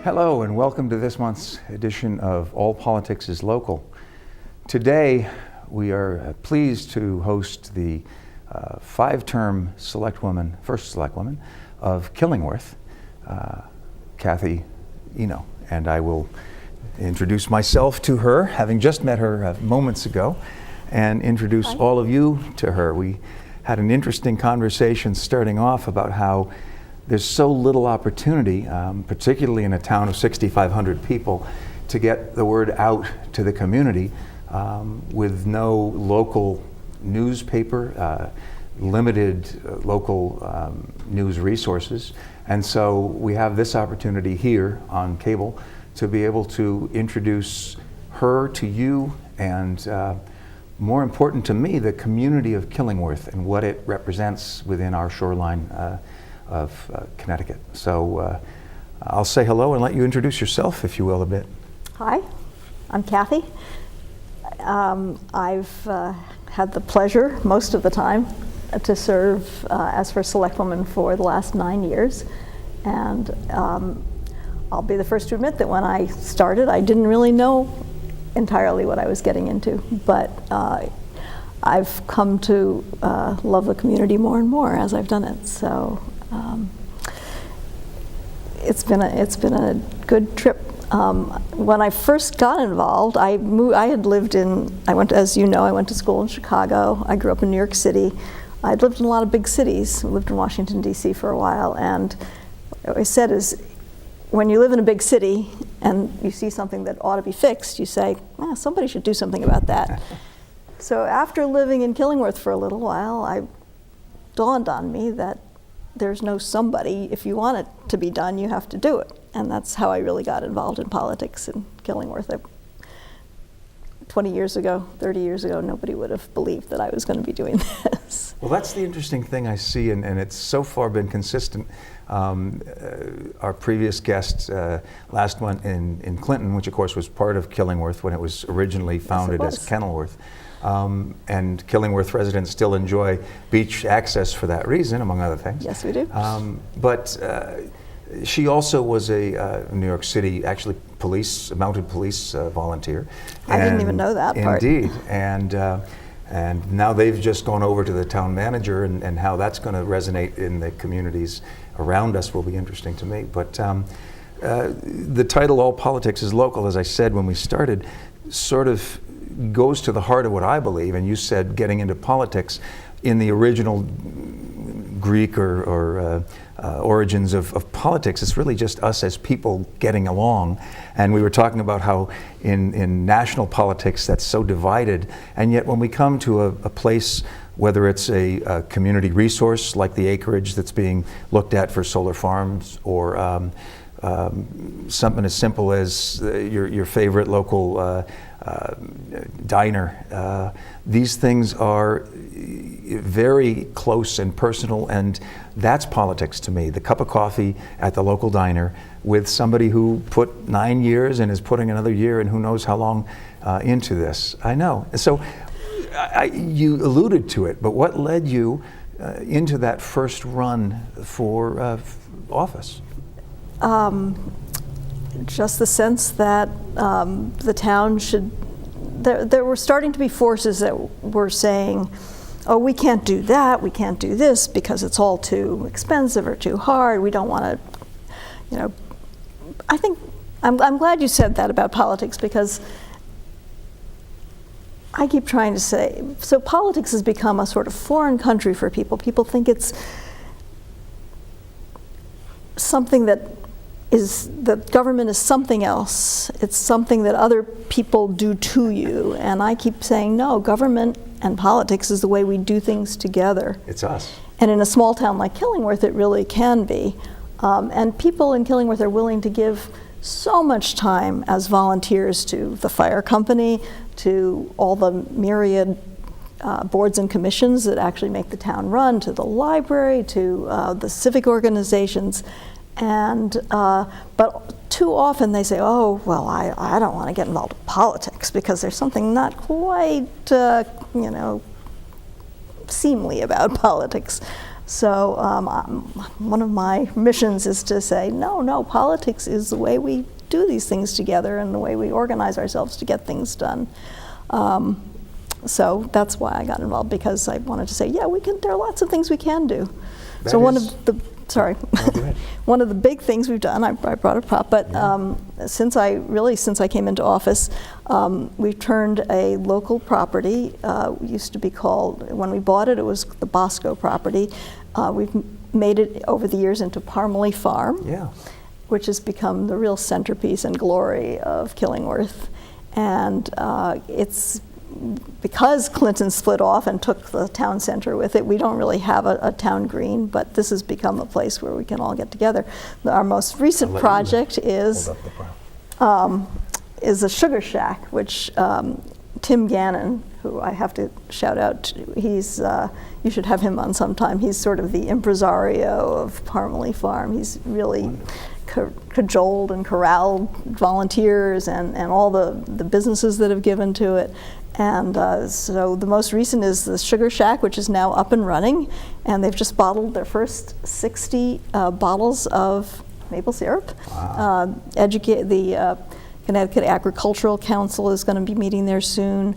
Hello and welcome to this month's edition of All Politics is Local. Today we are pleased to host the five-term first select woman of Killingworth, Kathy Eno. And I will introduce myself to her, having just met her moments ago, and introduce all of you to her. We had an interesting conversation starting off about how there's so little opportunity, particularly in a town of 6,500 people, to get the word out to the community with no local newspaper, limited local news resources. And so we have this opportunity here on cable to be able to introduce her to you and more important to me, the community of Killingworth and what it represents within our shoreline of Connecticut. So I'll say hello and let you introduce yourself, if you will, a bit. Hi, I'm Kathy. I've had the pleasure most of the time to serve as first selectwoman for the last 9 years. And I'll be the first to admit that when I started, I didn't really know entirely what I was getting into, but I've come to love the community more and more as I've done it. So it's been a good trip. When I first got involved, I went, as you know, I went to school in Chicago. I grew up in New York City. I'd lived in a lot of big cities. I lived in Washington, D.C. for a while, and what I said is, when you live in a big city and you see something that ought to be fixed, you say, somebody should do something about that. So after living in Killingworth for a little while, it dawned on me that there's no somebody. If you want it to be done, you have to do it. And that's how I really got involved in politics in Killingworth. 20 years ago, 30 years ago, nobody would have believed that I was going to be doing this. Well, that's the interesting thing I see, and it's so far been consistent. Our previous guest, last one in Clinton, which of course was part of Killingworth when it was originally founded as Kenilworth. And Killingworth residents still enjoy beach access for that reason, among other things. Yes, we do. But she also was a New York City, actually, mounted police volunteer. I didn't even know that part. Indeed, and now they've just gone over to the town manager, and how that's going to resonate in the communities around us will be interesting to me. But the title, All Politics is Local, as I said when we started, sort of goes to the heart of what I believe, and you said getting into politics in the original Greek or origins of politics. It's really just us as people getting along. And we were talking about how in national politics that's so divided, and yet when we come to a place, whether it's a community resource like the acreage that's being looked at for solar farms, or something as simple as your favorite local diner. These things are very close and personal, and that's politics to me. The cup of coffee at the local diner with somebody who put 9 years and is putting another year and who knows how long into this. I know. So you alluded to it, but what led you into that first run for office? Just the sense that the town should, there were starting to be forces that were saying, oh, we can't do that, we can't do this because it's all too expensive or too hard, we don't want to, I think, I'm glad you said that about politics, because I keep trying to say, so politics has become a sort of foreign country for people. People think it's something that government is something else. It's something that other people do to you. And I keep saying, no, government and politics is the way we do things together. It's us. And in a small town like Killingworth, it really can be. And people in Killingworth are willing to give so much time as volunteers to the fire company, to all the myriad boards and commissions that actually make the town run, to the library, to the civic organizations. And but too often they say, oh, well, I don't want to get involved in politics because there's something not quite, seemly about politics. So one of my missions is to say, no, politics is the way we do these things together and the way we organize ourselves to get things done. So that's why I got involved, because I wanted to say, yeah, there are lots of things we can do. So one of the one of the big things we've done, I brought it up, but since I came into office, we've turned a local property, used to be called, when we bought it, it was the Bosco property. We've made it over the years into Parmalee Farm, which has become the real centerpiece and glory of Killingworth. And it's because Clinton split off and took the town center with it, we don't really have a town green, but this has become a place where we can all get together. Our most recent project is a sugar shack, which Tim Gannon, who I have to shout out, you should have him on sometime. He's sort of the impresario of Parmalee Farm. He's really cajoled and corralled volunteers and all the businesses that have given to it. And so the most recent is the Sugar Shack, which is now up and running, and they've just bottled their first 60 bottles of maple syrup. Wow. The Connecticut Agricultural Council is going to be meeting there soon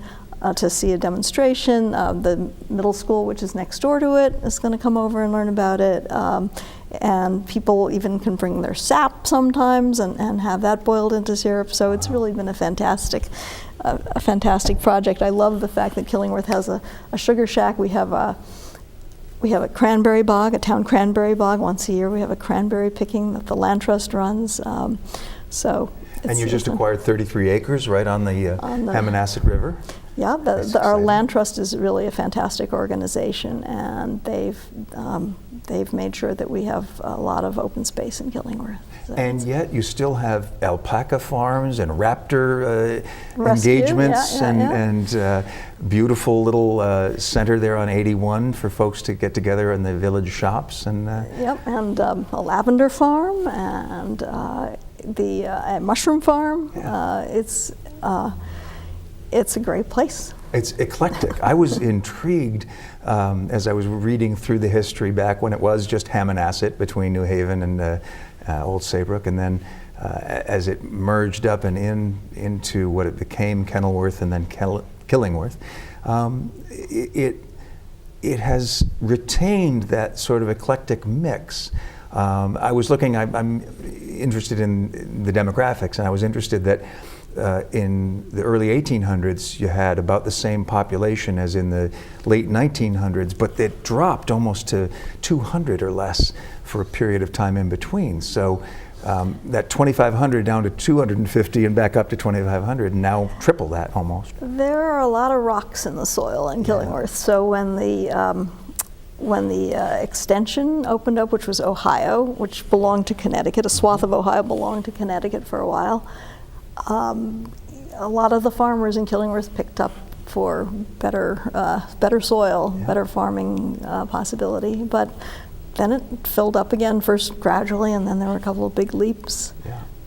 to see a demonstration. The middle school, which is next door to it, is going to come over and learn about it. And people even can bring their sap sometimes and have that boiled into syrup. So it's really been a fantastic project. I love the fact that Killingworth has a sugar shack. We have a cranberry bog, a town cranberry bog. Once a year we have a cranberry picking that the Land Trust runs. And you just acquired 33 acres right on the Hammonasset River? Yeah, our Land Trust is really a fantastic organization, and they've made sure that we have a lot of open space in Killingworth. So and yet you still have alpaca farms and raptor rescue, engagements and beautiful little center there on 81 for folks to get together in the village shops. And and a lavender farm and the mushroom farm. It's a great place. It's eclectic. I was intrigued as I was reading through the history back when it was just Hammonasset between New Haven and Old Saybrook, and then as it merged up and into what it became, Kenilworth and then Killingworth. It has retained that sort of eclectic mix. I was looking, I'm interested in the demographics, and I was interested that in the early 1800s you had about the same population as in the late 1900s, but it dropped almost to 200 or less for a period of time in between. So that 2,500 down to 250 and back up to 2,500, and now triple that almost. There are a lot of rocks in the soil in Killingworth. So when the extension opened up, which was Ohio, which belonged to Connecticut, a swath of Ohio belonged to Connecticut for a while, a lot of the farmers in Killingworth picked up for better soil, better farming possibility. But then it filled up again, first gradually, and then there were a couple of big leaps.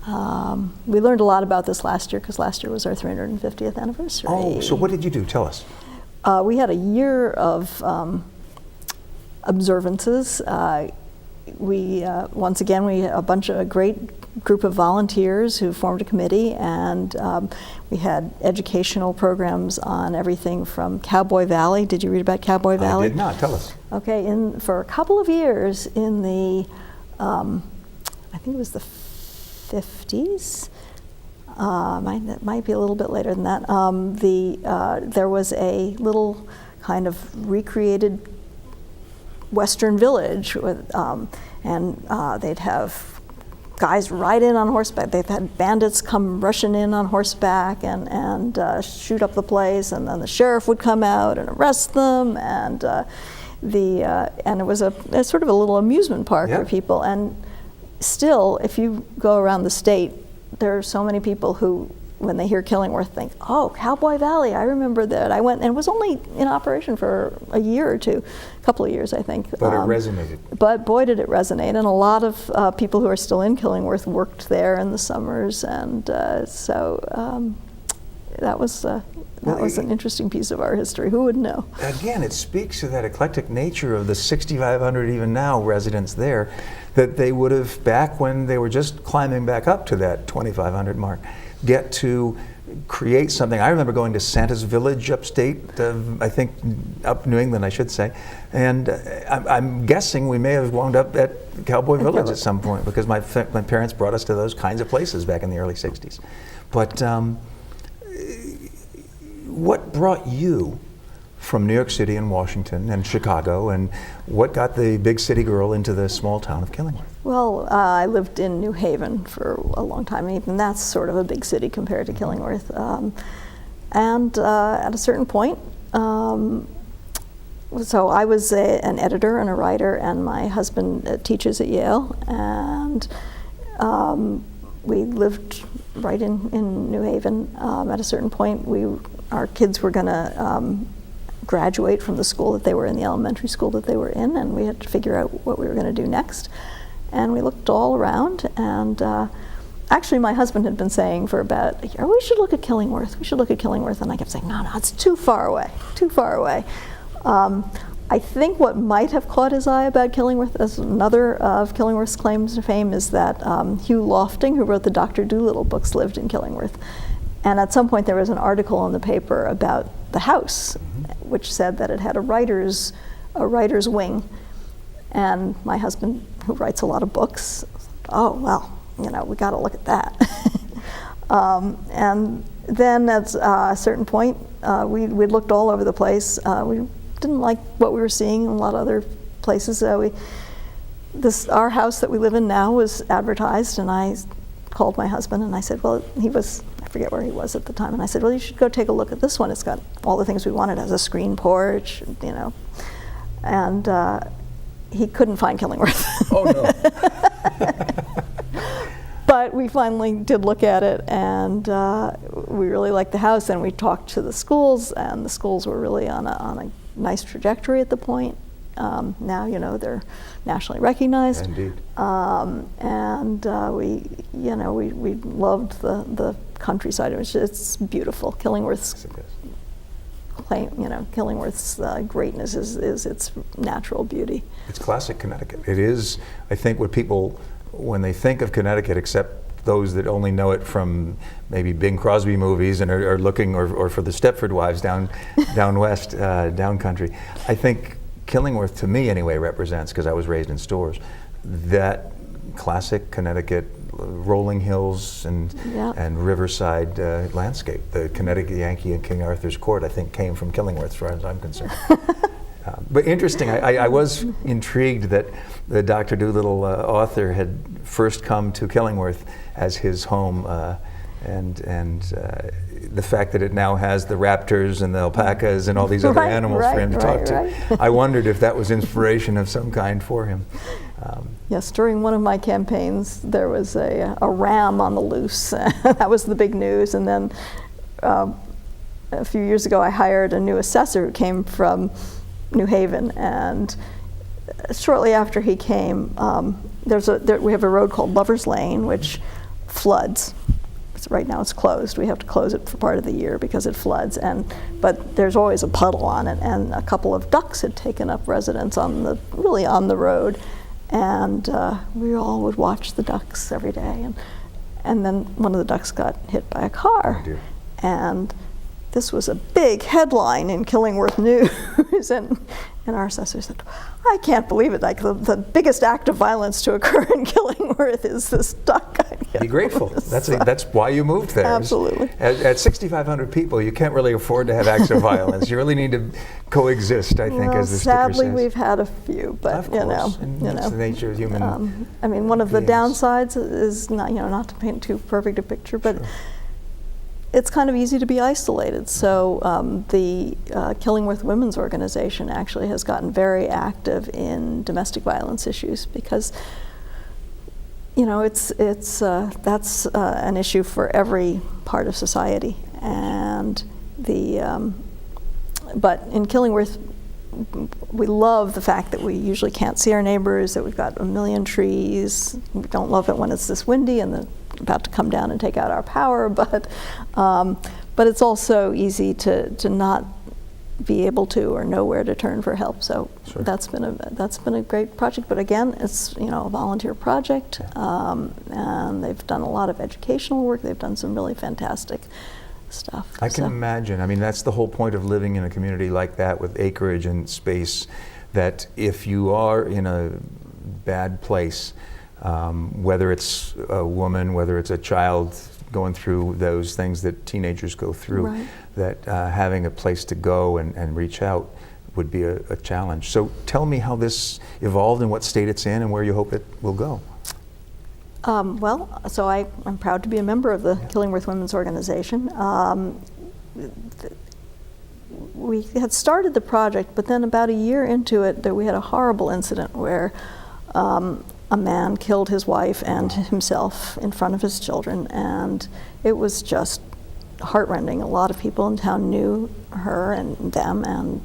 We learned a lot about this last year, because last year was our 350th anniversary. Oh, so what did you do? Tell us. We had a year of observances. Once again, we had a great group of volunteers who formed a committee, and we had educational programs on everything from Cowboy Valley. Did you read about Cowboy Valley? I did not. Tell us. Okay, for a couple of years in the, I think it was the 50s, it might be a little bit later than that, there was a little kind of recreated Western village with, and they'd have guys ride in on horseback. They've had bandits come rushing in on horseback and shoot up the place, and then the sheriff would come out and arrest them, and it was a sort of a little amusement park for people. And still, if you go around the state, there are so many people who, when they hear Killingworth, think, oh, Cowboy Valley, I remember that. I went, and it was only in operation for a year or two, a couple of years, I think. But it resonated. But boy, did it resonate. And a lot of people who are still in Killingworth worked there in the summers. And that was an interesting piece of our history. Who would know? Again, it speaks to that eclectic nature of the 6,500 even now residents there, that they would have, back when they were just climbing back up to that 2,500 mark, get to create something. I remember going to Santa's Village upstate, I think up New England, I should say, and I'm guessing we may have wound up at Cowboy Village at some point, because my parents brought us to those kinds of places back in the early 60s. But what brought you from New York City and Washington and Chicago, and what got the big city girl into the small town of Killingworth? Well, I lived in New Haven for a long time, and even that's sort of a big city compared to Killingworth. And at a certain point, so I was an editor and a writer, and my husband teaches at Yale, and we lived right in New Haven. At a certain point, our kids were going to graduate from the school that they were in, the elementary school that they were in, and we had to figure out what we were going to do next. And we looked all around, and actually my husband had been saying for about a year, we should look at Killingworth, we should look at Killingworth, and I kept saying, no, it's too far away, too far away. I think what might have caught his eye about Killingworth, as another of Killingworth's claims to fame, is that Hugh Lofting, who wrote the Dr. Dolittle books, lived in Killingworth. And at some point there was an article in the paper about the house, which said that it had a writer's wing. And my husband, who writes a lot of books, oh, well, we got to look at that. And then at a certain point, we looked all over the place. We didn't like what we were seeing in a lot of other places. Our house that we live in now was advertised, and I called my husband and I said, well, I forget where he was at the time, and I said, well, you should go take a look at this one. It's got all the things we wanted. It has a screen porch, and he couldn't find Killingworth. Oh, no. But we finally did look at it, and we really liked the house, and we talked to the schools, and the schools were really on a nice trajectory at the point. Now, they're nationally recognized. Indeed. And we loved the countryside. It's beautiful. Killingworth's Killingworth's greatness is its natural beauty. It's classic Connecticut. It is, I think, what people, when they think of Connecticut, except those that only know it from maybe Bing Crosby movies and are looking, or for the Stepford Wives down west, down country, I think Killingworth, to me anyway, represents, because I was raised in Stores, that classic Connecticut rolling hills and riverside landscape. The Connecticut Yankee and King Arthur's Court, I think, came from Killingworth, as far as I'm concerned. But interesting, I was intrigued that the Dr. Dolittle author had first come to Killingworth as his home, and the fact that it now has the raptors and the alpacas and all these other animals for him to talk to. I wondered if that was inspiration of some kind for him. Yes, during one of my campaigns, there was a ram on the loose. That was the big news. And then a few years ago, I hired a new assessor who came from New Haven. And shortly after he came, we have a road called Lover's Lane, which floods. Right now it's closed. We have to close it for part of the year because it floods, but there's always a puddle on it, and a couple of ducks had taken up residence on the road, and we all would watch the ducks every day, and then one of the ducks got hit by a car, and this was a big headline in Killingworth News, and our assessor said, I can't believe it, like the biggest act of violence to occur in Killingworth is this duck. Be grateful. That's why you moved there. Absolutely. At 6,500 people, you can't really afford to have acts of violence. You really need to coexist, I think, as the sticker says. Sadly, we've had a few, but of course. That's the nature of human one of the beings. downsides is not to paint too perfect a picture, but sure. It's kind of easy to be isolated. So the Killingworth Women's Organization actually has gotten very active in domestic violence issues because, that's an issue for every part of society. And but in Killingworth, we love the fact that we usually can't see our neighbors, that we've got a million trees. We don't love it when it's this windy and about to come down and take out our power, but but it's also easy to not be able to or know where to turn for help. So Sure. that's been a great project. But again, it's a volunteer project, and they've done a lot of educational work. They've done some really fantastic stuff. I can imagine. I mean, that's the whole point of living in a community like that with acreage and space, that if you are in a bad place, whether it's a woman, whether it's a child going through those things that teenagers go through, Right. that having a place to go and reach out would be a challenge. So tell me how this evolved and what state it's in and where you hope it will go. So I'm proud to be a member of the Killingworth Women's Organization. We had started the project, but then about a year into it, we had a horrible incident where a man killed his wife and himself in front of his children, and it was just heartrending. A lot of people in town knew her and them, and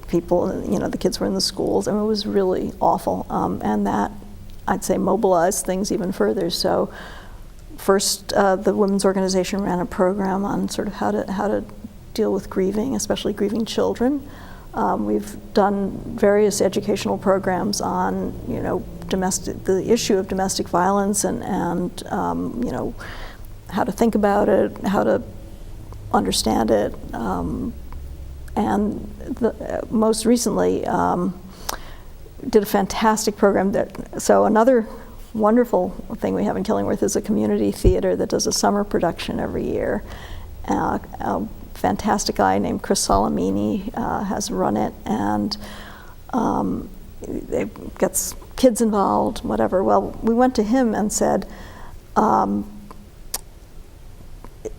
people, the kids were in the schools, and it was really awful. And that, I'd say, mobilized things even further. So first, the women's organization ran a program on sort of how to deal with grieving, especially grieving children. We've done various educational programs on, the issue of domestic violence and how to think about it, how to understand it, and most recently did a fantastic program so another wonderful thing we have in Killingworth is a community theater that does a summer production every year. A fantastic guy named Chris Salamini has run it, and it gets kids involved, whatever. Well, we went to him and said,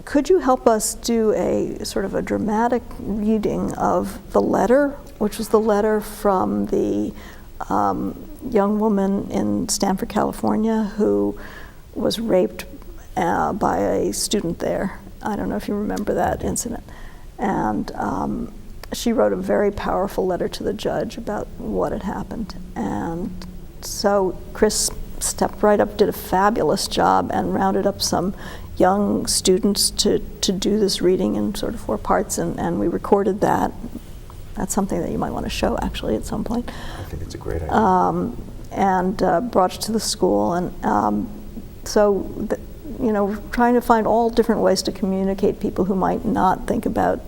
could you help us do a sort of a dramatic reading of the letter, which was the letter from the young woman in Stanford, California, who was raped by a student there. I don't know if you remember that incident. And she wrote a very powerful letter to the judge about what had happened. And so Chris stepped right up, did a fabulous job, and rounded up some young students to do this reading in sort of 4 parts, and we recorded that. That's something that you might want to show, actually, at some point. I think it's a great idea. And brought it to the school. And trying to find all different ways to communicate people who might not think about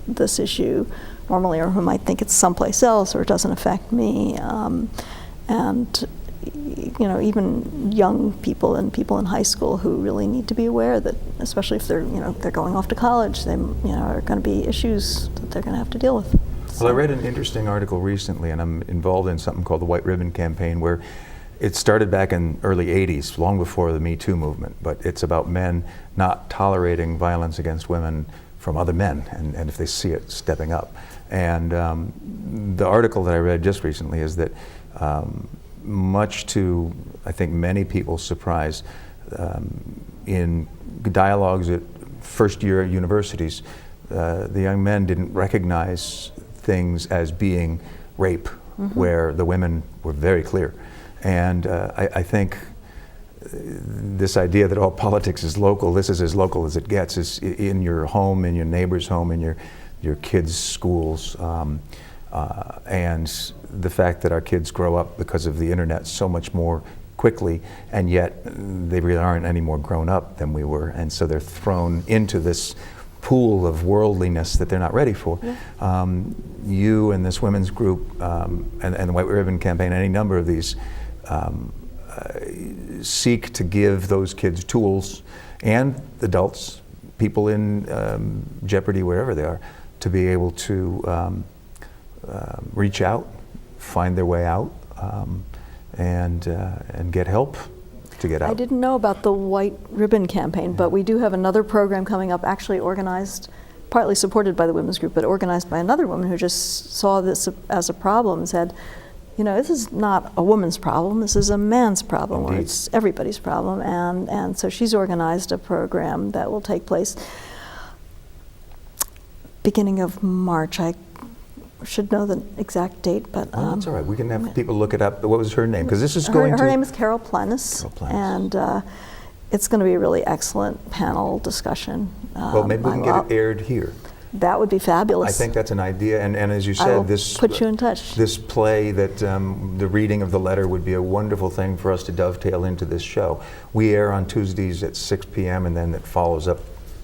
this issue normally, or who might think it's someplace else or it doesn't affect me. And even young people and people in high school who really need to be aware that, especially if they're going off to college, they are going to be issues that they're going to have to deal with. Well, I read an interesting article recently, and I'm involved in something called the White Ribbon Campaign, where it started back in early 80s, long before the Me Too movement, but it's about men not tolerating violence against women from other men, and if they see it, stepping up. And the article that I read just recently is that much to, I think, many people's surprise, in dialogues at first-year universities, the young men didn't recognize things as being rape, where the women were very clear. And I think this idea that all politics is local, this is as local as it gets, is in your home, in your neighbor's home, in your kids' schools. And the fact that our kids grow up because of the internet so much more quickly, and yet they really aren't any more grown up than we were, and so they're thrown into this pool of worldliness that they're not ready for. Yeah. You and this women's group and the White Ribbon Campaign, any number of these, seek to give those kids tools, and adults, people in jeopardy wherever they are, to be able to reach out, find their way out, and get help to get out. I didn't know about the White Ribbon Campaign, but we do have another program coming up, actually organized, partly supported by the women's group, but organized by another woman who just saw this as a problem and said, this is not a woman's problem, this is a man's problem, or it's everybody's problem. And so she's organized a program that will take place beginning of March. I should know the exact date, but that's all right. We can have people look it up. What was her name? Because this is going to. Her name is Carol Plennis, and it's going to be a really excellent panel discussion. Well, maybe we can get it aired here. That would be fabulous. I think that's an idea, and as you said, I will this put you in touch. This play that the reading of the letter would be a wonderful thing for us to dovetail into this show. We air on Tuesdays at 6 p.m. and then it follows up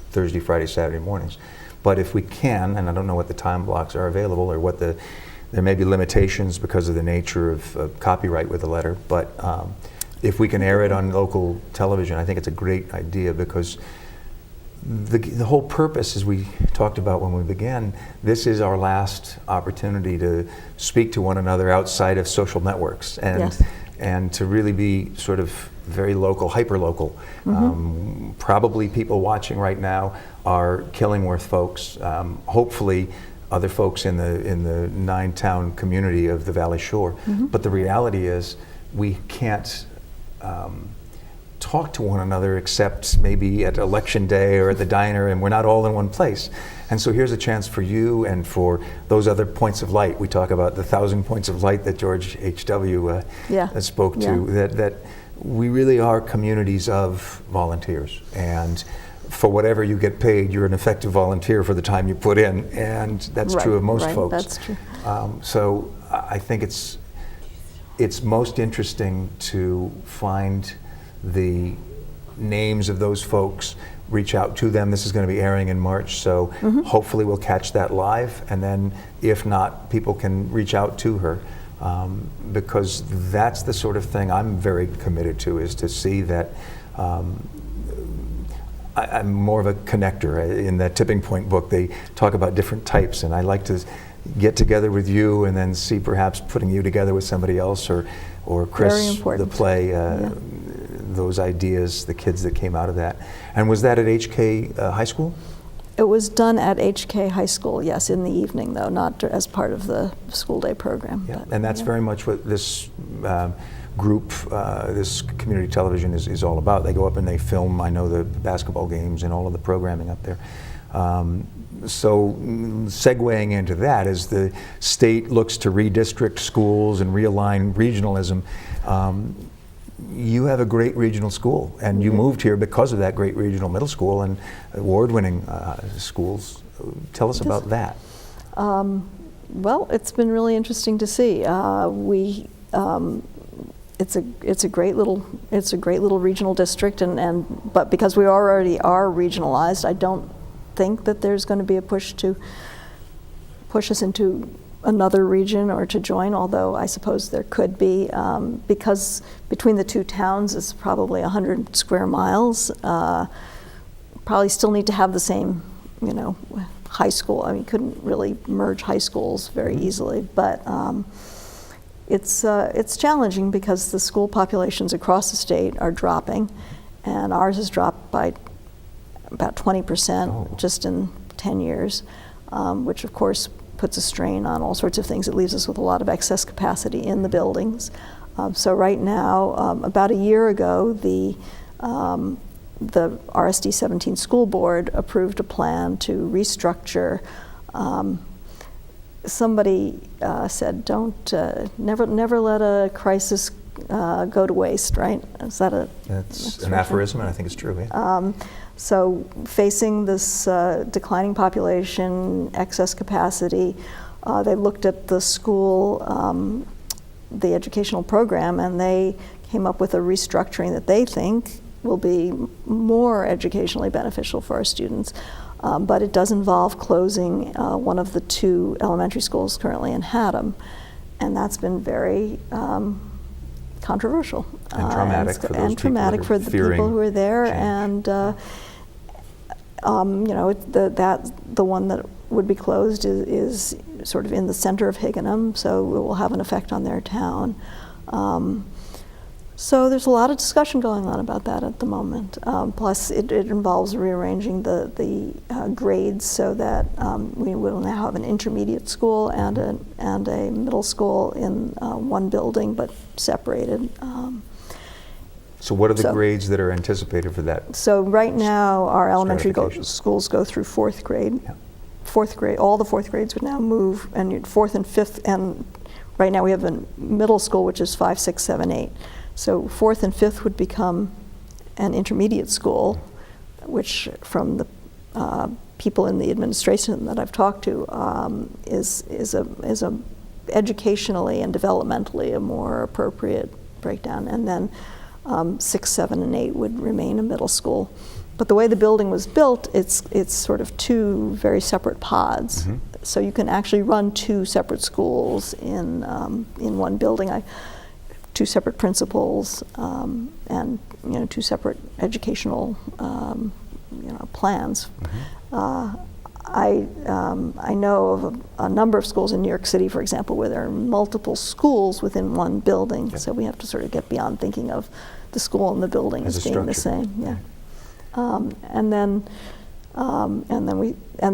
Thursday, Friday, Saturday mornings. But if we can, and I don't know what the time blocks are available or what there may be limitations because of the nature of copyright with the letter, but if we can air it on local television, I think it's a great idea, because the whole purpose, as we talked about when we began, this is our last opportunity to speak to one another outside of social networks, and Yes. and to really be sort of very local, hyper-local. Probably people watching right now are Killingworth folks. Hopefully other folks in the 9-town community of the Valley Shore. But the reality is we can't talk to one another except maybe at election day or at the diner, and we're not all in one place. And so here's a chance for you and for those other points of light. We talk about the 1,000 points of light that George H.W. Spoke to, that we really are communities of volunteers. And for whatever you get paid, you're an effective volunteer for the time you put in, and that's true of most folks. That's true. So I think it's most interesting to find the names of those folks, reach out to them. This is going to be airing in March, so hopefully we'll catch that live, and then if not, people can reach out to her, because that's the sort of thing I'm very committed to, is to see that I'm more of a connector. In that Tipping Point book, they talk about different types, and I like to get together with you and then see perhaps putting you together with somebody else, or Chris, the play, those ideas, the kids that came out of that. And was that at HK High School? It was done at HK High School, yes, in the evening though, not as part of the school day program. Yeah, but, and that's very much what this group, this community television is all about. They go up and they film, I know, the basketball games and all of the programming up there. So segueing into that, as the state looks to redistrict schools and realign regionalism, you have a great regional school, and you moved here because of that great regional middle school and award-winning schools. Tell us about that. Well, it's been really interesting to see. It's a great little regional district, but because we already are regionalized, I don't think that there's going to be a push us into another region or to join, although I suppose there could be, because between the two towns is probably 100 square miles. Probably still need to have the same, high school. I mean, couldn't really merge high schools very easily, but it's challenging because the school populations across the state are dropping, and ours has dropped by about 20% just in 10 years, which of course puts a strain on all sorts of things. It leaves us with a lot of excess capacity in the buildings. So right now, about a year ago, the RSD 17 school board approved a plan to restructure. Somebody said, never let a crisis go to waste, right? Is that That's an aphorism, and I think it's true, yeah. So facing this declining population, excess capacity, they looked at the school, the educational program, and they came up with a restructuring that they think will be more educationally beneficial for our students. But it does involve closing one of the two elementary schools currently in Haddam, and that's been very controversial. And traumatic for those people traumatic for the people who are there, change. and the one that would be closed is sort of in the center of Higganum, so it will have an effect on their town. So there's a lot of discussion going on about that at the moment. Plus, it involves rearranging the grades so that we will now have an intermediate school and a middle school in one building, but separated. So what are the grades that are anticipated for that? So right now, our elementary schools go through fourth grade. Yeah. Fourth grade, all the fourth grades would now move, and fourth and fifth, and right now we have a middle school which is 5, 6, 7, 8. So fourth and fifth would become an intermediate school, which from the people in the administration that I've talked to is a educationally and developmentally a more appropriate breakdown. And then 6, 7, and 8 would remain a middle school. But the way the building was built, it's sort of 2 very separate pods. Mm-hmm. So you can actually run 2 separate schools in one building. 2 separate principals and 2 separate educational plans. Mm-hmm. I know of a number of schools in New York City, for example, where there are multiple schools within one building. Yep. So we have to sort of get beyond thinking of the school and the building as being the same. Yeah. And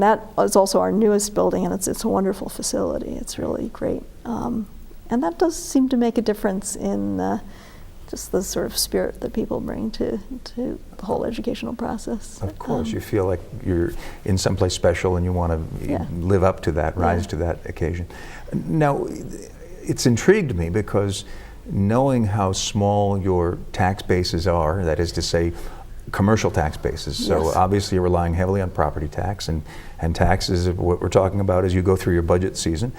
that is also our newest building, and it's a wonderful facility. It's really great. And that does seem to make a difference in just the sort of spirit that people bring to the whole educational process. Of course, you feel like you're in someplace special and you want to live up to that, rise to that occasion. Now, it's intrigued me because knowing how small your tax bases are, that is to say, commercial tax bases. So obviously you're relying heavily on property tax, and taxes, what we're talking about as you go through your budget season.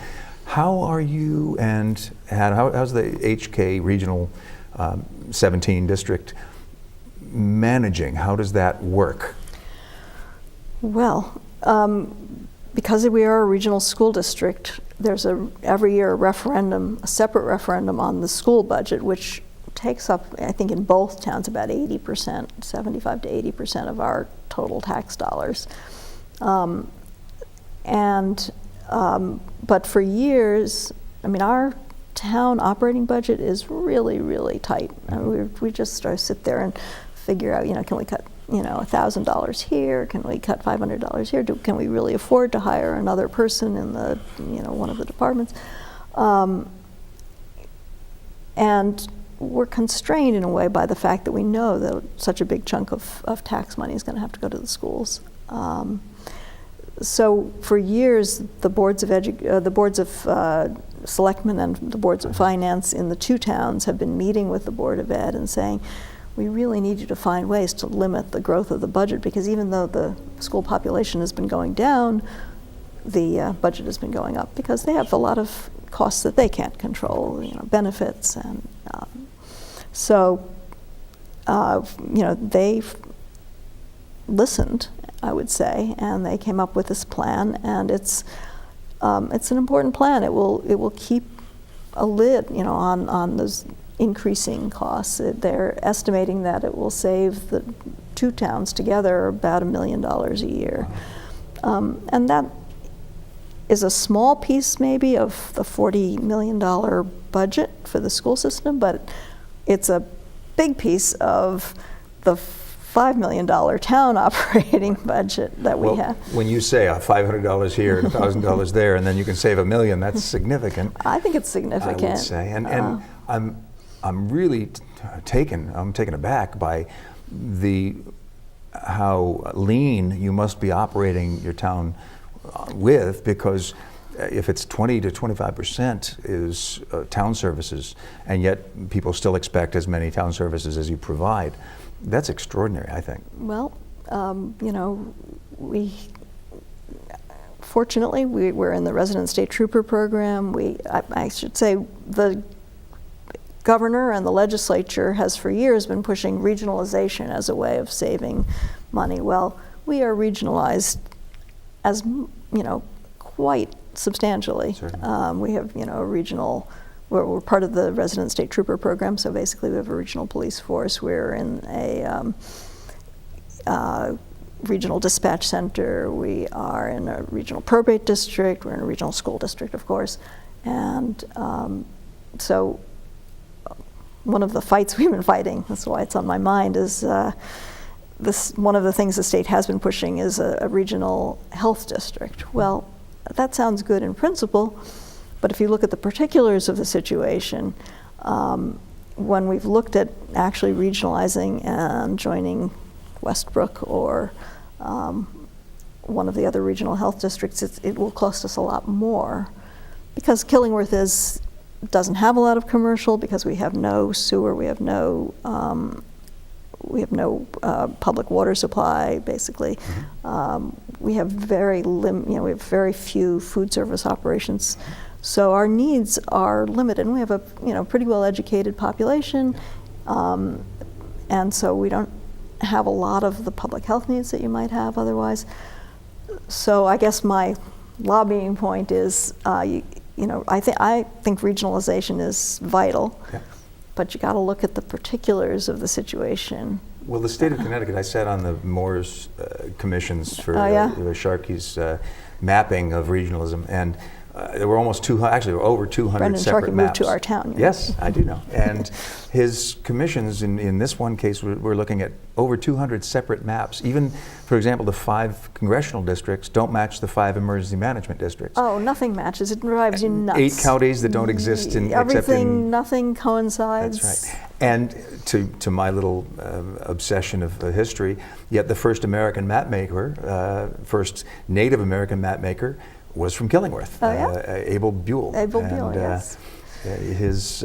How are you, and how's the HK Regional 17 district managing? How does that work? Well, because we are a regional school district, there's every year a separate referendum on the school budget, which takes up, I think in both towns, about 80%, 75 to 80% of our total tax dollars. But for years, I mean, our town operating budget is really, really tight. I mean, we just sort of sit there and figure out, can we cut, $1,000 here? Can we cut $500 here? Can we really afford to hire another person in the, one of the departments? And we're constrained in a way by the fact that we know that such a big chunk of tax money is going to have to go to the schools. So for years, the boards of selectmen and the boards of finance in the 2 towns have been meeting with the Board of Ed and saying, we really need you to find ways to limit the growth of the budget, because even though the school population has been going down, the budget has been going up because they have a lot of costs that they can't control, benefits, and they've listened, I would say, and they came up with this plan, and it's an important plan. It will keep a lid, on those increasing costs. They're estimating that it will save the 2 towns together about $1 million a year, and that is a small piece maybe of the $40 million budget for the school system, but it's a big piece of the $5 million town operating budget that we have. When you say $500 here and $1,000 there, and then you can save $1 million, that's significant. I think it's significant. I would say, and I'm really taken aback by how lean you must be operating your town with, because if it's 20 to 25% is town services, and yet people still expect as many town services as you provide, that's extraordinary, I think. Well, fortunately, we're in the resident state trooper program. I should say the governor and the legislature has for years been pushing regionalization as a way of saving money. Well, we are regionalized as, quite substantially. We have, a regional, we're part of the resident state trooper program, so basically we have a regional police force. We're in a regional dispatch center. We are in a regional probate district. We're in a regional school district, of course. And so one of the fights we've been fighting, that's why it's on my mind, is one of the things the state has been pushing is a regional health district. Well, that sounds good in principle, but if you look at the particulars of the situation, when we've looked at actually regionalizing and joining Westbrook or one of the other regional health districts, it will cost us a lot more, because Killingworth doesn't have a lot of commercial, because we have no sewer, we have no we have no public water supply, basically. We have we have very few food service operations. So our needs are limited. And we have a pretty well-educated population, and so we don't have a lot of the public health needs that you might have otherwise. So I guess my lobbying point is, I think regionalization is vital, but you got to look at the particulars of the situation. Well, the state of Connecticut, I sat on the Moore's commissions for Sharkey's mapping of regionalism, and there were almost 200, actually there were over 200 Brendan separate Sharkey maps. moved to our town. Yes, I do know. And his commissions in this one case, we're looking at over 200 separate maps. Even, for example, the 5 congressional districts don't match the 5 emergency management districts. Oh, nothing matches. It drives you nuts. 8 counties that don't exist except in... Nothing coincides. That's right. And to my little obsession of history, yet the first American map maker, first Native American map maker, was from Killingworth, Abel Buell. Abel Buell, yes. His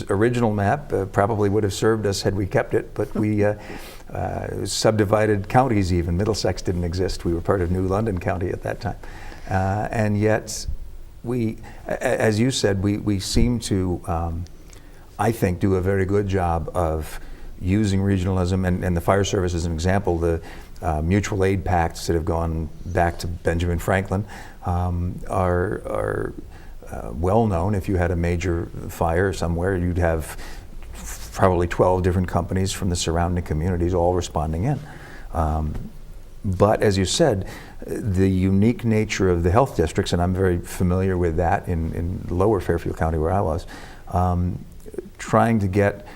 original map probably would have served us had we kept it, but we subdivided counties even. Middlesex didn't exist. We were part of New London County at that time. And yet, as you said, we seem to, I think, do a very good job of using regionalism, and the fire service is an example. The mutual aid pacts that have gone back to Benjamin Franklin are well known. If you had a major fire somewhere, you'd have probably 12 different companies from the surrounding communities all responding in. But as you said, the unique nature of the health districts, and I'm very familiar with that in lower Fairfield County where I was, trying to get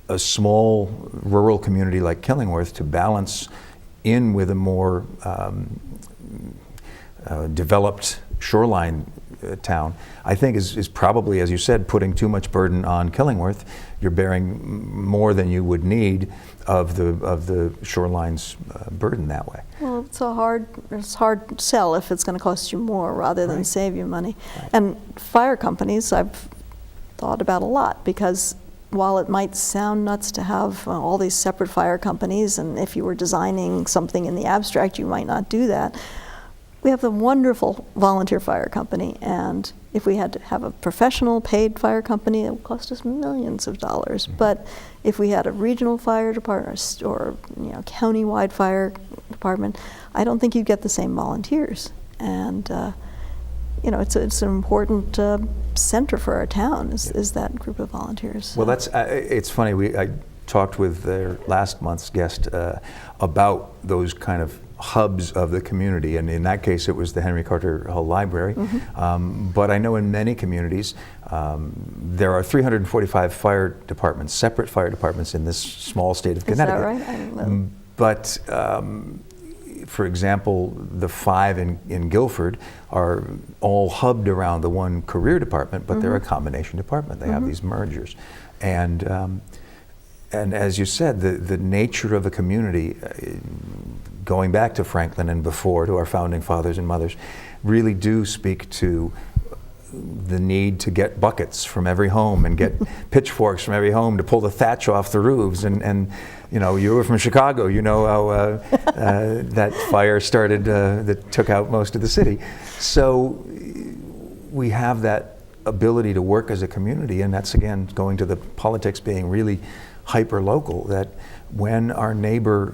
a small rural community like Killingworth to balance in with a more developed shoreline town, I think is probably, as you said, putting too much burden on Killingworth. You're bearing more than you would need of the shoreline's burden that way. Well, it's hard to sell if it's going to cost you more rather than save you money. Right. And fire companies, I've thought about a lot, because while it might sound nuts to have all these separate fire companies, and if you were designing something in the abstract, you might not do that. We have the wonderful volunteer fire company, and if we had to have a professional paid fire company, it would cost us millions of dollars. Mm-hmm. But if we had a regional fire department or county-wide fire department, I don't think you'd get the same volunteers. And it's an important center for our town is that group of volunteers. Well, it's funny. I talked with their last month's guest about those kind of hubs of the community, and in that case it was the Henry Carter Hull Library. Mm-hmm. But I know in many communities there are 345 fire departments, separate fire departments in this small state of Connecticut. Is that right? I don't know. But for example, the 5 in Guilford are all hubbed around the one career department, but mm-hmm. they're a combination department. They mm-hmm. have these mergers. And as you said, the nature of a community, going back to Franklin and before, to our founding fathers and mothers, really do speak to the need to get buckets from every home and get pitchforks from every home to pull the thatch off the roofs. And you were from Chicago, you know how that fire started that took out most of the city. So we have that ability to work as a community, and that's again going to the politics being really hyper-local, that when our neighbor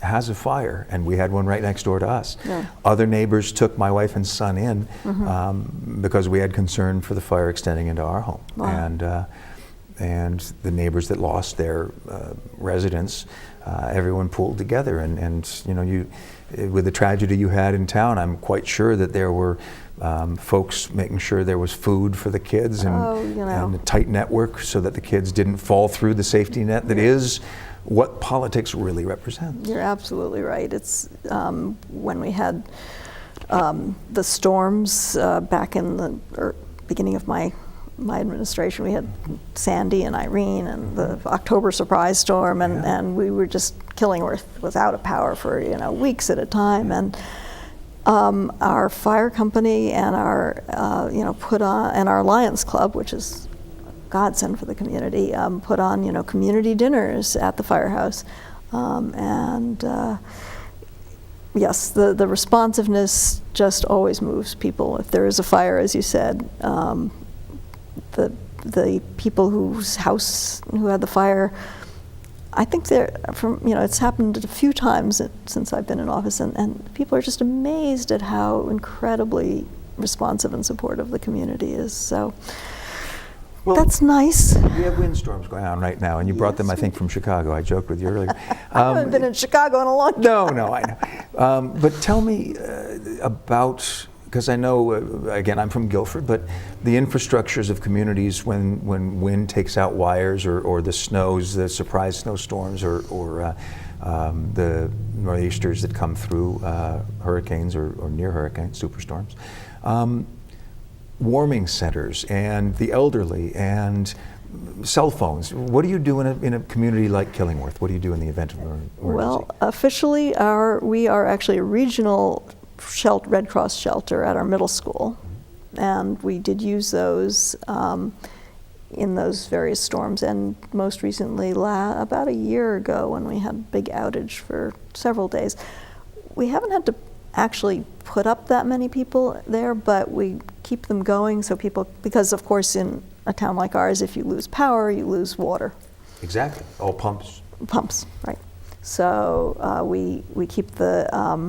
has a fire, and we had one right next door to us, other neighbors took my wife and son in mm-hmm. Because we had concern for the fire extending into our home. Wow. And the neighbors that lost their residents, everyone pulled together, and with the tragedy you had in town, I'm quite sure that there were folks making sure there was food for the kids and a tight network so that the kids didn't fall through the safety net that is what politics really represents. You're absolutely right. It's when we had the storms back in the beginning of my administration, we had Sandy and Irene and the October surprise storm, and we were just Killingworth without a power for weeks at a time. And our fire company and our and our Lions Club, which is godsend for the community. Put on, community dinners at the firehouse. Yes, the responsiveness just always moves people. If there is a fire, as you said, the people who had the fire, I think it's happened a few times since I've been in office, and people are just amazed at how incredibly responsive and supportive the community is. So well, that's nice. We have windstorms going on right now, and you brought them, I think, from Chicago. I joked with you earlier. I haven't been in Chicago in a long time. No, I know. But tell me about, because I know, again, I'm from Guilford, but the infrastructures of communities when wind takes out wires or the snows, the surprise snowstorms or the nor'easters that come through, hurricanes or near hurricanes, superstorms. Warming centers and the elderly and cell phones. What do you do in a community like Killingworth? What do you do in the event of an emergency? Well, officially, we are actually a regional Red Cross shelter at our middle school, and we did use those in those various storms. And most recently, about a year ago, when we had a big outage for several days, we haven't had to actually put up that many people there, but we keep them going so people, because of course in a town like ours, if you lose power, you lose water. Exactly, all pumps. Pumps, right. So we keep the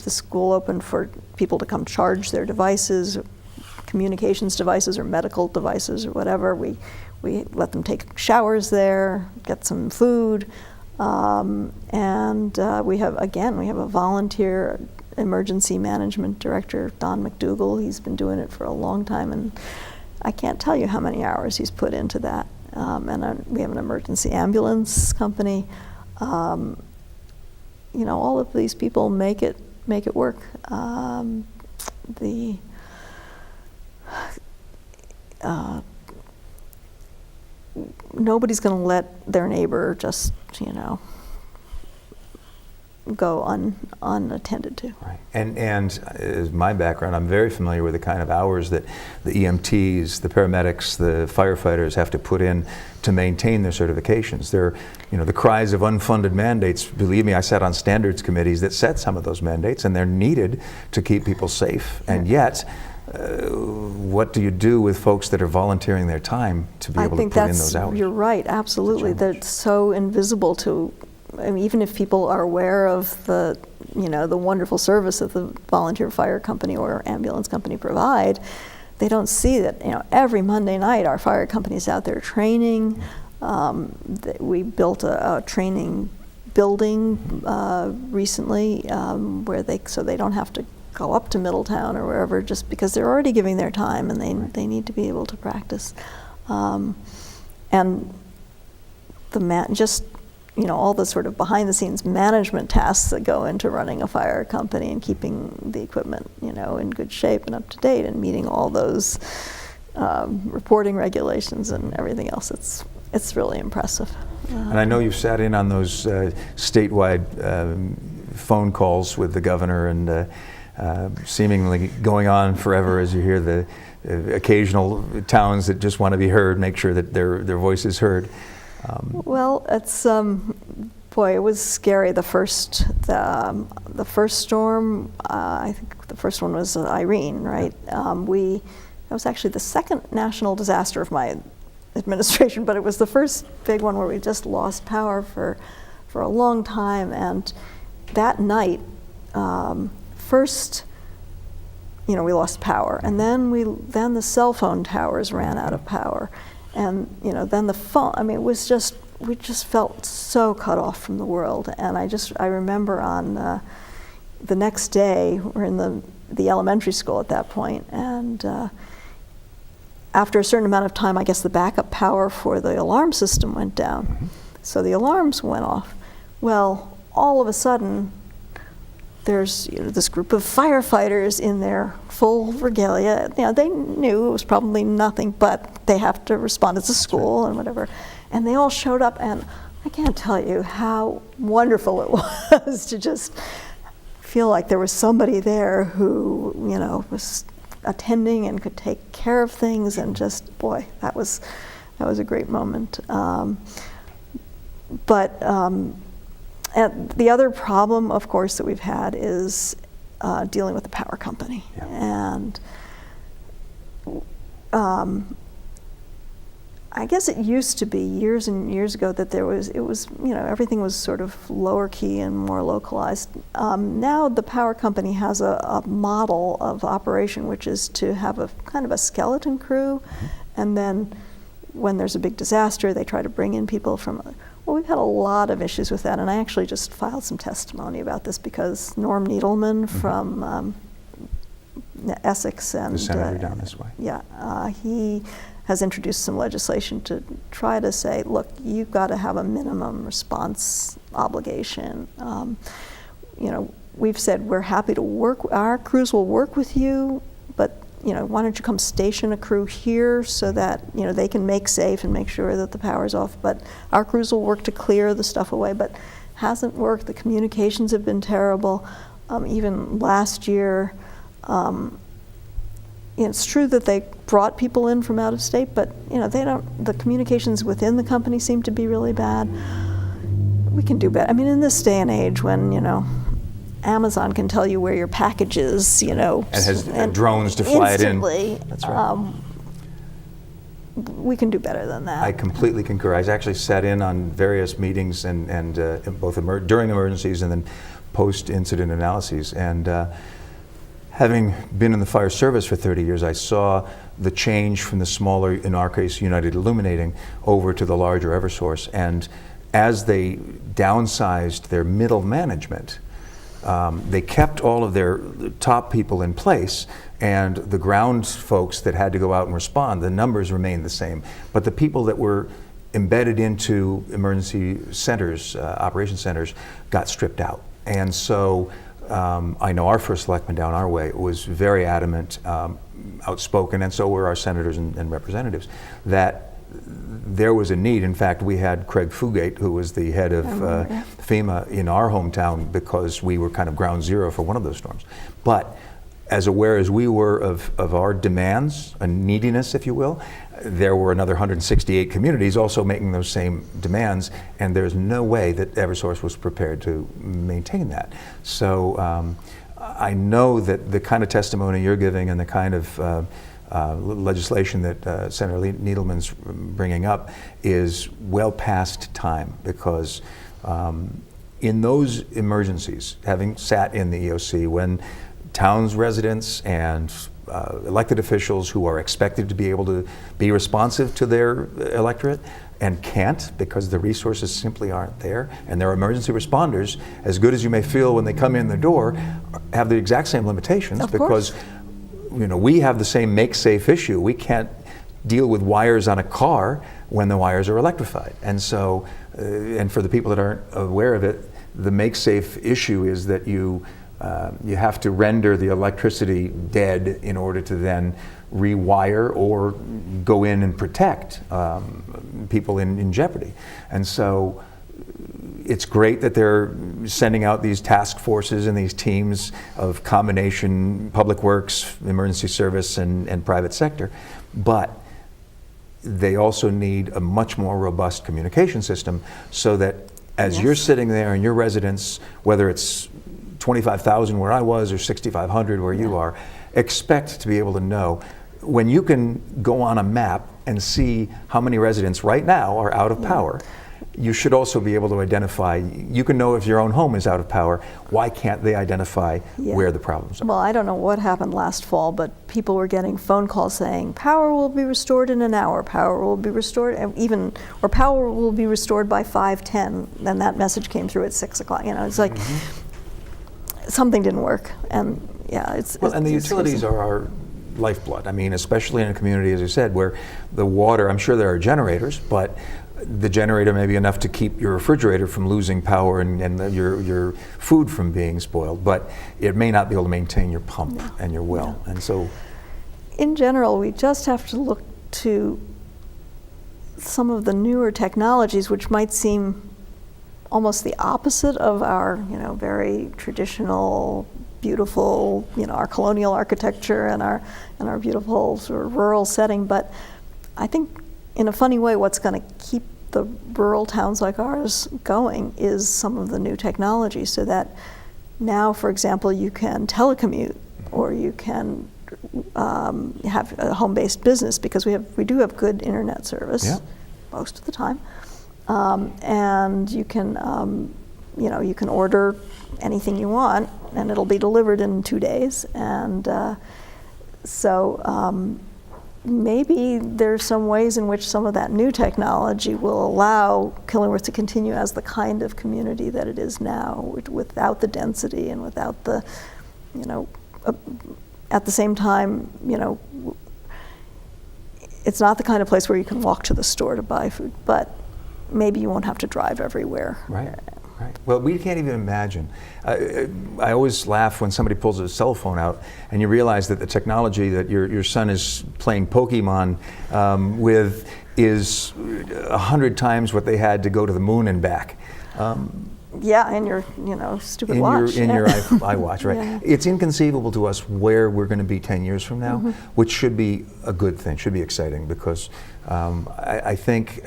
school open for people to come charge their devices, communications devices or medical devices or whatever. We let them take showers there, get some food. And we have a volunteer emergency management director, Don McDougall. He's been doing it for a long time, and I can't tell you how many hours he's put into that. And we have an emergency ambulance company. All of these people make it work. Nobody's going to let their neighbor just, go unattended to. Right. And as my background, I'm very familiar with the kind of hours that the EMTs, the paramedics, the firefighters have to put in to maintain their certifications. They're, the cries of unfunded mandates. Believe me, I sat on standards committees that set some of those mandates, and they're needed to keep people safe. And yet, what do you do with folks that are volunteering their time to be able to put in those hours? You're right, absolutely. They're so invisible to, even if people are aware of the wonderful service that the volunteer fire company or ambulance company provide, they don't see that, every Monday night our fire company's out there training. We built a training building recently where they don't have to go up to Middletown or wherever, just because they're already giving their time and they need to be able to practice. And all the sort of behind the scenes management tasks that go into running a fire company and keeping the equipment, in good shape and up to date and meeting all those reporting regulations and everything else. It's really impressive. And I know you've sat in on those statewide phone calls with the governor and seemingly going on forever as you hear the occasional towns that just want to be heard, make sure that their voice is heard. Well, it's it was scary. The first storm, I think the first one was Irene, right? That was actually the second national disaster of my administration, but it was the first big one where we just lost power for a long time. And that night, first, we lost power, and then the cell phone towers ran out of power. And then the phone. It was we just felt so cut off from the world. And I remember on the next day, we're in the elementary school at that point, and after a certain amount of time, I guess the backup power for the alarm system went down. Mm-hmm. So the alarms went off. Well, all of a sudden, there's this group of firefighters in their full regalia. They knew it was probably nothing, but they have to respond. It's a school and whatever. And they all showed up, and I can't tell you how wonderful it was to just feel like there was somebody there who, was attending and could take care of things, and just, boy, that was a great moment. But the other problem, of course, that we've had is dealing with the power company. Yeah. And I guess it used to be years and years ago that everything was sort of lower key and more localized. Now the power company has a model of operation, which is to have a kind of a skeleton crew, and then when there's a big disaster, they try to bring in people from. Well, we've had a lot of issues with that, and I actually just filed some testimony about this because Norm Needleman from Essex and the senator down this way. Yeah, he has introduced some legislation to try to say, look, you've got to have a minimum response obligation. We've said we're happy to work. Our crews will work with you, but why don't you come station a crew here so that they can make safe and make sure that the power's off. But our crews will work to clear the stuff away. But hasn't worked. The communications have been terrible. Even last year. It's true that they brought people in from out of state, but the communications within the company seem to be really bad. We can do better. I mean, in this day and age when, Amazon can tell you where your package is, and has drones to fly instantly, it in. That's right. We can do better than that. I completely concur. I actually sat in on various meetings and both during emergencies and then post-incident analyses. And having been in the fire service for 30 years, I saw the change from the smaller, in our case, United Illuminating, over to the larger Eversource. And as they downsized their middle management, they kept all of their top people in place, and the ground folks that had to go out and respond, the numbers remained the same. But the people that were embedded into emergency centers, operation centers, got stripped out. And so I know our first selectman down our way was very adamant, outspoken, and so were our senators and representatives, that there was a need. In fact, we had Craig Fugate, who was the head of FEMA in our hometown, because we were kind of ground zero for one of those storms. But as aware as we were of our demands, a neediness, if you will, there were another 168 communities also making those same demands, and there's no way that Eversource was prepared to maintain that. So I know that the kind of testimony you're giving and the kind of legislation that Senator Needleman's bringing up is well past time, because in those emergencies, having sat in the EOC, when towns residents and elected officials who are expected to be able to be responsive to their electorate and can't because the resources simply aren't there, and their emergency responders, as good as you may feel when they come in the door, have the exact same limitations, because we have the same make-safe issue. We can't deal with wires on a car when the wires are electrified. And so, and for the people that aren't aware of it, the make-safe issue is that you have to render the electricity dead in order to then rewire or go in and protect people in jeopardy. And so it's great that they're sending out these task forces and these teams of combination public works, emergency service, and private sector. But they also need a much more robust communication system, so that as you're sitting there and your residents, whether it's 25,000 where I was or 6,500 where you are, expect to be able to know. When you can go on a map and see how many residents right now are out of power, you should also be able to identify. You can know if your own home is out of power. Why can't they identify where the problems are? Well, I don't know what happened last fall, but people were getting phone calls saying power will be restored in an hour, power will be restored, or power will be restored by 5:10. Then that message came through at 6 o'clock. It's like something didn't work, and and the utilities are our lifeblood. I mean, especially in a community, as you said, where the water, I'm sure there are generators, but the generator may be enough to keep your refrigerator from losing power and your food from being spoiled, but it may not be able to maintain your pump and your well. And so, in general, we just have to look to some of the newer technologies, which might seem almost the opposite of our, very traditional beautiful, our colonial architecture and our beautiful sort of rural setting. But I think, in a funny way, what's going to keep the rural towns like ours going is some of the new technology, so that now, for example, you can telecommute, or you can have a home-based business, because we do have good internet service most of the time, and you can you can order anything you want, and it'll be delivered in 2 days, and so maybe there's some ways in which some of that new technology will allow Killingworth to continue as the kind of community that it is now, without the density and without the, at the same time, it's not the kind of place where you can walk to the store to buy food, but maybe you won't have to drive everywhere. Right. Right. Well, we can't even imagine. I always laugh when somebody pulls a cell phone out and you realize that the technology that your son is playing Pokemon with is 100 times what they had to go to the moon and back. Yeah, and your stupid watch. In your iWatch, right? Yeah. It's inconceivable to us where we're going to be 10 years from now, which should be a good thing, should be exciting, because I think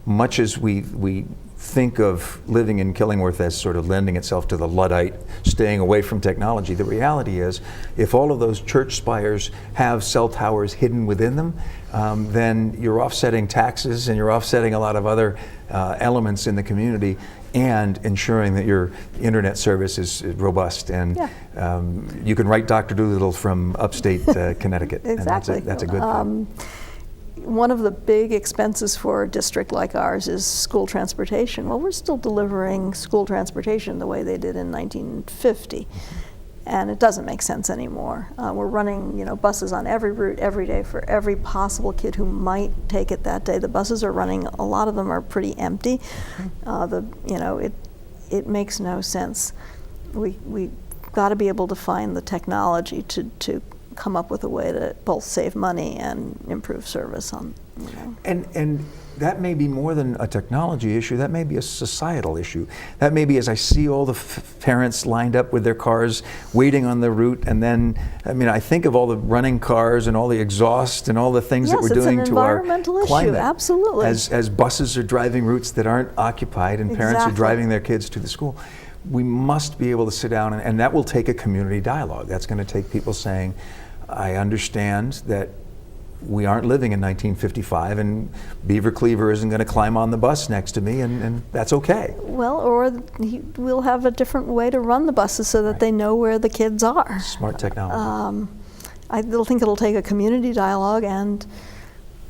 much as we think of living in Killingworth as sort of lending itself to the Luddite, staying away from technology, the reality is, if all of those church spires have cell towers hidden within them, then you're offsetting taxes and you're offsetting a lot of other elements in the community, and ensuring that your internet service is robust, and you can write Dr. Doolittle from upstate Connecticut. Exactly. And that's a good thing. One of the big expenses for a district like ours is school transportation. Well, we're still delivering school transportation the way they did in 1950, and it doesn't make sense anymore. We're running, buses on every route every day for every possible kid who might take it that day. The buses are running; a lot of them are pretty empty. It makes no sense. We got to be able to find the technology to come up with a way to both save money and improve service on, And that may be more than a technology issue. That may be a societal issue. That may be, as I see all the parents lined up with their cars waiting on the route, and then, I think of all the running cars and all the exhaust and all the things that we're doing to our climate. Yes, it's an environmental issue, absolutely. As buses are driving routes that aren't occupied, and parents are driving their kids to the school. We must be able to sit down, and that will take a community dialogue. That's going to take people saying, I understand that we aren't living in 1955, and Beaver Cleaver isn't going to climb on the bus next to me, and that's okay. Well, or we'll have a different way to run the buses so that they know where the kids are. Smart technology. I think it'll take a community dialogue, and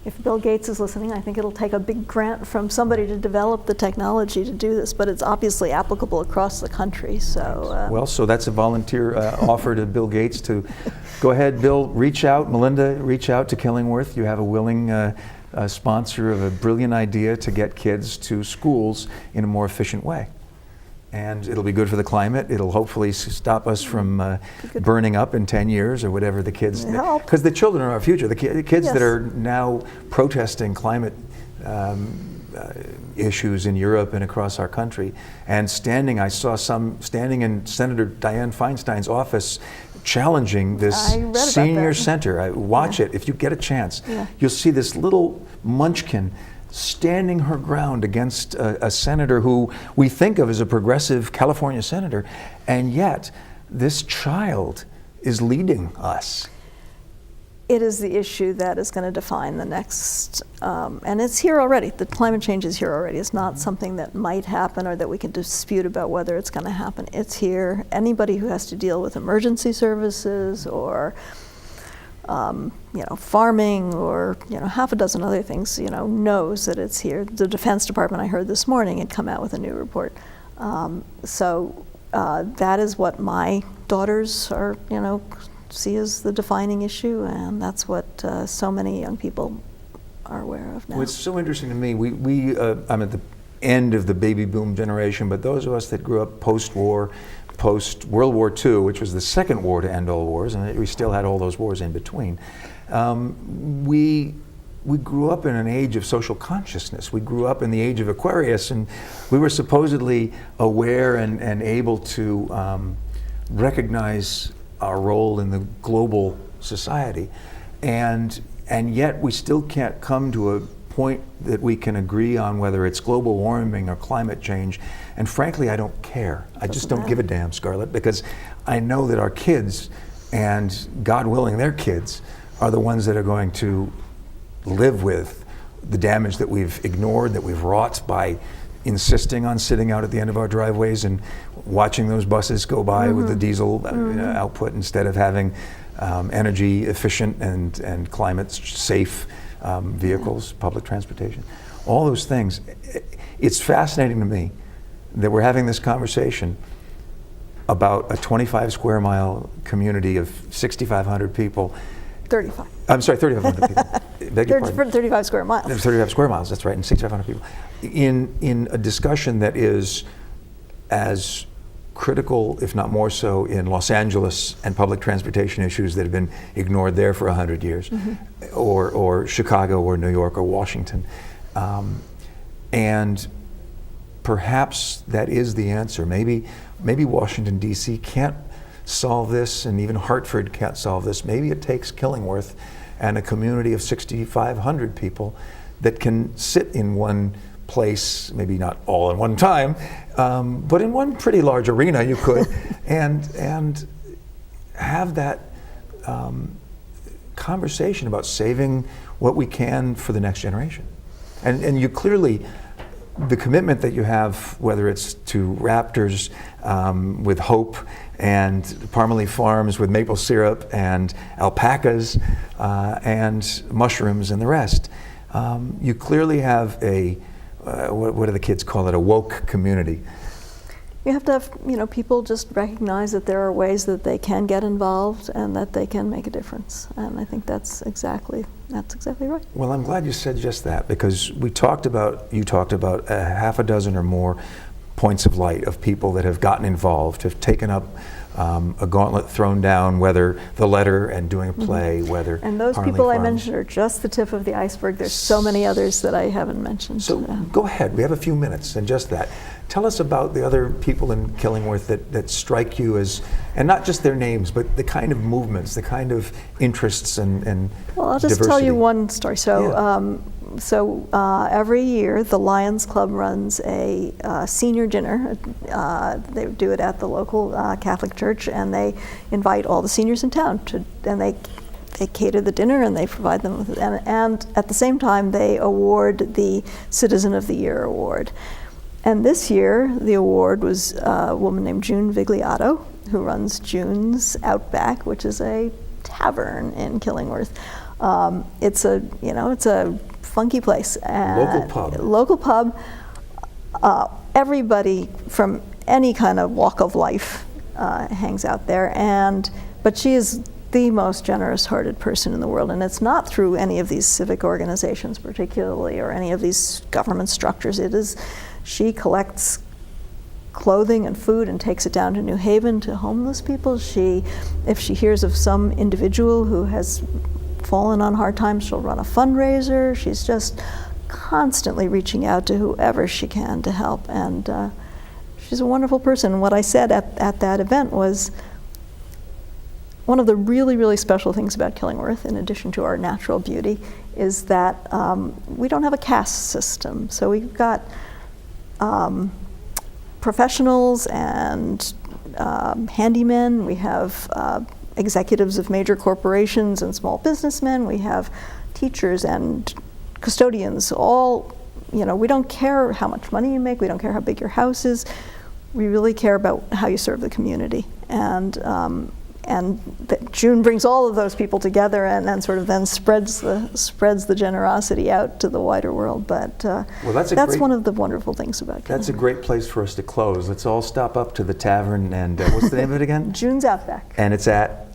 if Bill Gates is listening, I think it'll take a big grant from somebody to develop the technology to do this, but it's obviously applicable across the country. So so that's a volunteer offer to Bill Gates to go ahead, Bill, reach out, Melinda, reach out to Killingworth. You have a willing sponsor of a brilliant idea to get kids to schools in a more efficient way. And it'll be good for the climate. It'll hopefully stop us from burning up in 10 years or whatever the kids, because the children are our future. The kids that are now protesting climate issues in Europe and across our country, and I saw some standing in Senator Dianne Feinstein's office challenging this senior center. Watch it if you get a chance. You'll see this little munchkin standing her ground against a senator who we think of as a progressive California senator, and yet this child is leading us. It is the issue that is going to define the next, and it's here already. The climate change is here already. It's not something that might happen or that we can dispute about whether it's going to happen. It's here. Anybody who has to deal with emergency services or farming or half a dozen other things, knows that it's here. The Defense Department, I heard this morning, had come out with a new report. So that is what my daughters are, see as the defining issue, and that's what so many young people are aware of now. What's so interesting to me, I'm at the end of the baby boom generation, but those of us that grew up post-war, post-World War II, which was the second war to end all wars, and we still had all those wars in between, we grew up in an age of social consciousness. We grew up in the age of Aquarius, and we were supposedly aware and able to recognize our role in the global society, and yet we still can't come to a point that we can agree on whether it's global warming or climate change. And frankly, I don't care. I just don't give a damn, Scarlett, because I know that our kids, and God willing, their kids, are the ones that are going to live with the damage that we've ignored, that we've wrought by insisting on sitting out at the end of our driveways and watching those buses go by with the diesel output instead of having energy efficient and climate safe vehicles, public transportation, all those things. It's fascinating to me that we're having this conversation about a 25 square mile community of 6,500 people. 35. I'm sorry, 3,500 people. Beg your pardon. 35 square miles. 35 square miles, that's right, and 6,500 people. In a discussion that is as critical, if not more so, in Los Angeles and public transportation issues that have been ignored there for 100 years, or Chicago or New York or Washington. And perhaps that is the answer. Maybe Washington, D.C. can't solve this, and even Hartford can't solve this. Maybe it takes Killingworth and a community of 6,500 people that can sit in one place, maybe not all at one time, but in one pretty large arena you could, and have that conversation about saving what we can for the next generation. And you clearly, the commitment that you have, whether it's to Raptors with hope and Parmalee Farms with maple syrup and alpacas and mushrooms and the rest, you clearly have a what do the kids call it? A woke community. You have to have, people just recognize that there are ways that they can get involved and that they can make a difference. And I think that's exactly right. Well, I'm glad you said just that, because you talked about a half a dozen or more points of light of people that have gotten involved, have taken up a gauntlet thrown down, whether the letter and doing a play, whether and those Parmalee people I Farms. mentioned are just the tip of the iceberg. There's so many others that I haven't mentioned. So go ahead, we have a few minutes, and just that. Tell us about the other people in Killingworth that strike you as, and not just their names, but the kind of movements, the kind of interests and well, I'll just diversity. tell you one story. So, Yeah. Every year the Lions Club runs a senior dinner. They do it at the local Catholic church, and they invite all the seniors in town and they cater the dinner and they provide them with, and at the same time they award the Citizen of the Year award. And this year, the award was a woman named June Vigliotto, who runs June's Outback, which is a tavern in Killingworth. It's a funky place. Local pub. Everybody from any kind of walk of life hangs out there, but she is the most generous-hearted person in the world, and it's not through any of these civic organizations particularly, or any of these government structures. She collects clothing and food and takes it down to New Haven to homeless people. If she hears of some individual who has fallen on hard times, she'll run a fundraiser. She's just constantly reaching out to whoever she can to help, and she's a wonderful person. What I said at that event was, one of the really, really special things about Killingworth, in addition to our natural beauty, is that we don't have a caste system. So we've got professionals and handymen. We have executives of major corporations and small businessmen. We have teachers and custodians. All, we don't care how much money you make. We don't care how big your house is. We really care about how you serve the community. And June brings all of those people together and sort of then spreads the generosity out to the wider world. But that's one of the wonderful things about Killingworth. That's a great place for us to close. Let's all stop up to the tavern, and what's the name of it again? June's Outback. And it's at?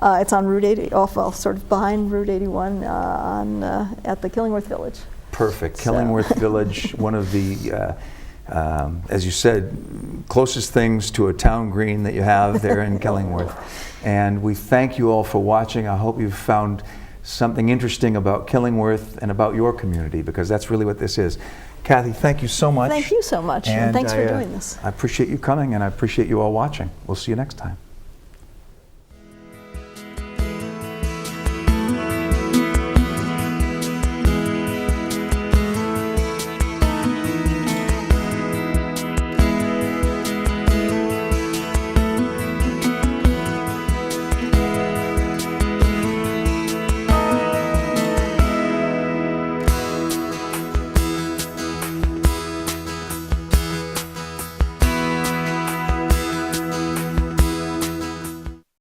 It's on Route 80, sort of behind Route 81 at the Killingworth Village. Perfect. Killingworth Village, one of the, as you said, closest things to a town green that you have there in Killingworth. And we thank you all for watching. I hope you've found something interesting about Killingworth and about your community, because that's really what this is. Kathy, thank you so much. Thank you so much, and thanks for doing this. I appreciate you coming, and I appreciate you all watching. We'll see you next time.